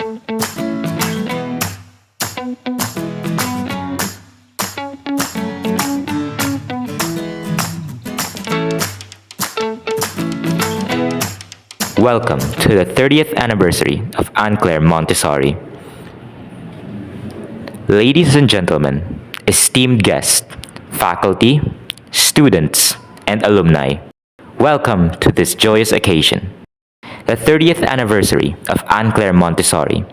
Welcome to the 30th anniversary of Anne Claire Montessori. Ladies and gentlemen, esteemed guests, faculty, students, and alumni, welcome to this joyous occasion, the 30th anniversary of Anne Claire Montessori.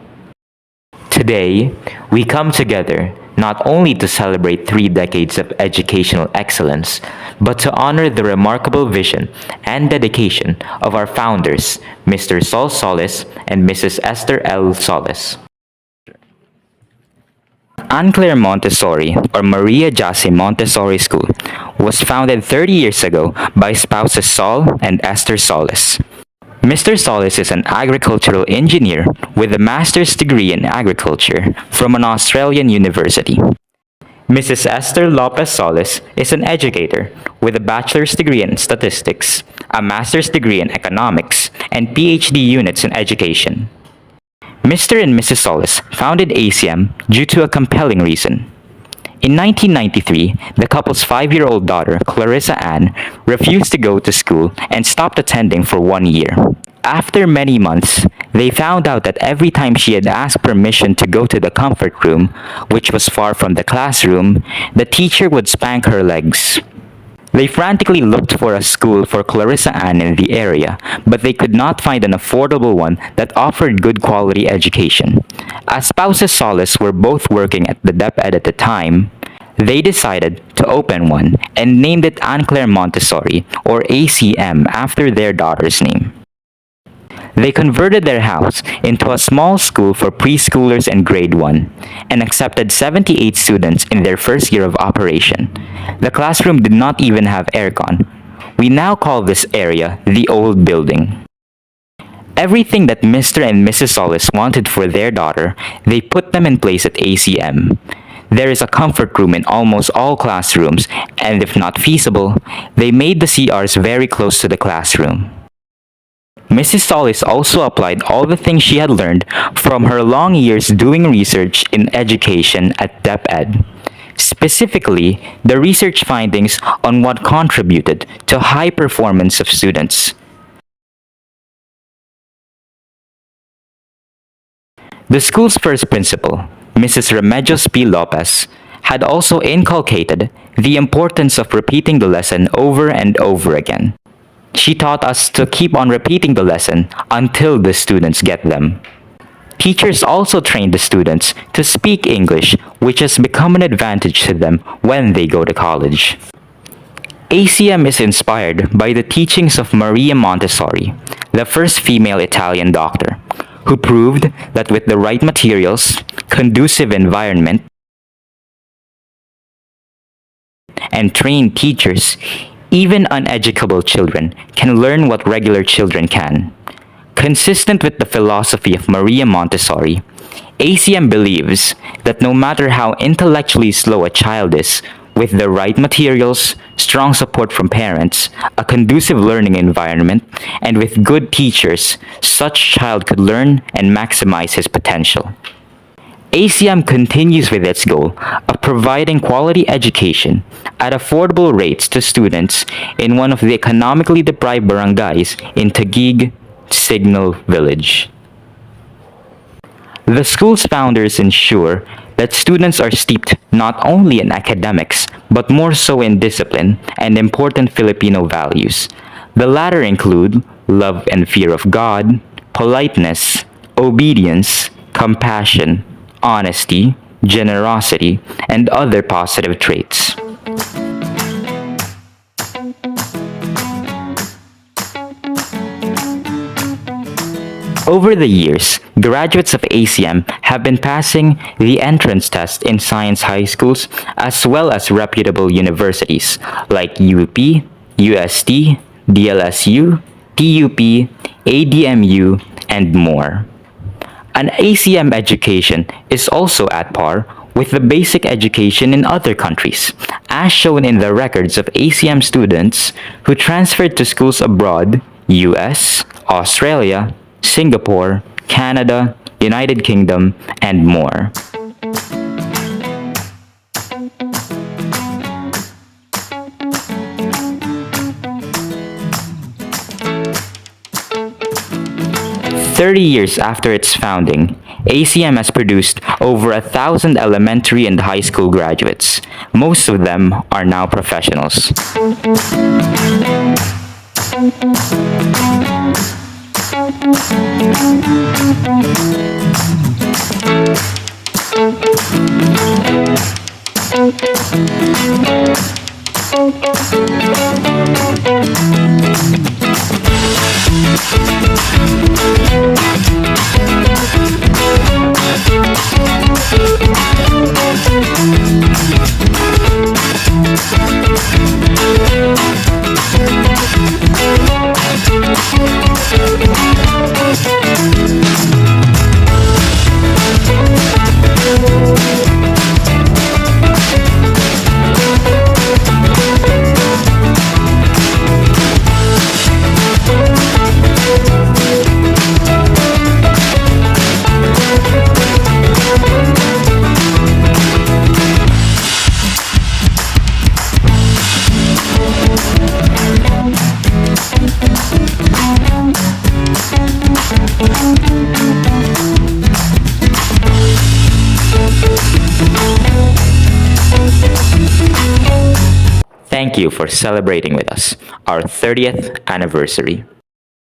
Today, we come together not only to celebrate 3 decades of educational excellence, but to honor the remarkable vision and dedication of our founders, Mr. Sol Solis and Mrs. Esther L. Solis. Anne Claire Montessori, or Maria Jose Montessori School, was founded 30 years ago by spouses Sol and Esther Solis. Mr. Solis is an agricultural engineer with a master's degree in agriculture from an Australian university. Mrs. Esther Lopez Solis is an educator with a bachelor's degree in statistics, a master's degree in economics, and PhD units in education. Mr. and Mrs. Solis founded ACM due to a compelling reason. In 1993, the couple's 5-year-old daughter, Clarissa Ann, refused to go to school and stopped attending for 1 year. After many months, they found out that every time she had asked permission to go to the comfort room, which was far from the classroom, the teacher would spank her legs. They frantically looked for a school for Clarissa Ann in the area, but they could not find an affordable one that offered good quality education. As spouses Solis were both working at the DepEd at the time, they decided to open one and named it Anne Claire Montessori, or ACM, after their daughter's name. They converted their house into a small school for preschoolers in grade 1 and accepted 78 students in their first year of operation. The classroom did not even have aircon. We now call this area the old building. Everything that Mr. and Mrs. Solis wanted for their daughter, they put them in place at ACM. There is a comfort room in almost all classrooms, and if not feasible, they made the CRs very close to the classroom. Mrs. Solis also applied all the things she had learned from her long years doing research in education at DepEd. Specifically, the research findings on what contributed to high performance of students. The school's first principal, Mrs. Remedios P. Lopez, had also inculcated the importance of repeating the lesson over and over again. She taught us to keep on repeating the lesson until the students get them. Teachers also trained the students to speak English, which has become an advantage to them when they go to college. ACM is inspired by the teachings of Maria Montessori, the first female Italian doctor, who proved that with the right materials, conducive environment, and trained teachers, even uneducable children can learn what regular children can. Consistent with the philosophy of Maria Montessori, ACM believes that no matter how intellectually slow a child is, with the right materials, strong support from parents, a conducive learning environment, and with good teachers, such child could learn and maximize his potential. ACM continues with its goal of providing quality education at affordable rates to students in one of the economically deprived barangays in Taguig, Signal Village. The school's founders ensure that students are steeped not only in academics, but more so in discipline and important Filipino values. The latter include love and fear of God, politeness, obedience, compassion, honesty, generosity, and other positive traits. Over the years, graduates of ACM have been passing the entrance test in science high schools as well as reputable universities like UP, UST, DLSU, TUP, ADMU, and more. An ACM education is also at par with the basic education in other countries, as shown in the records of ACM students who transferred to schools abroad, US, Australia, Singapore, Canada, United Kingdom, and more. "30 years after its founding, ACM has produced over 1,000 elementary and high school graduates. Most of them are now professionals. Thank you for celebrating with us our 30th anniversary.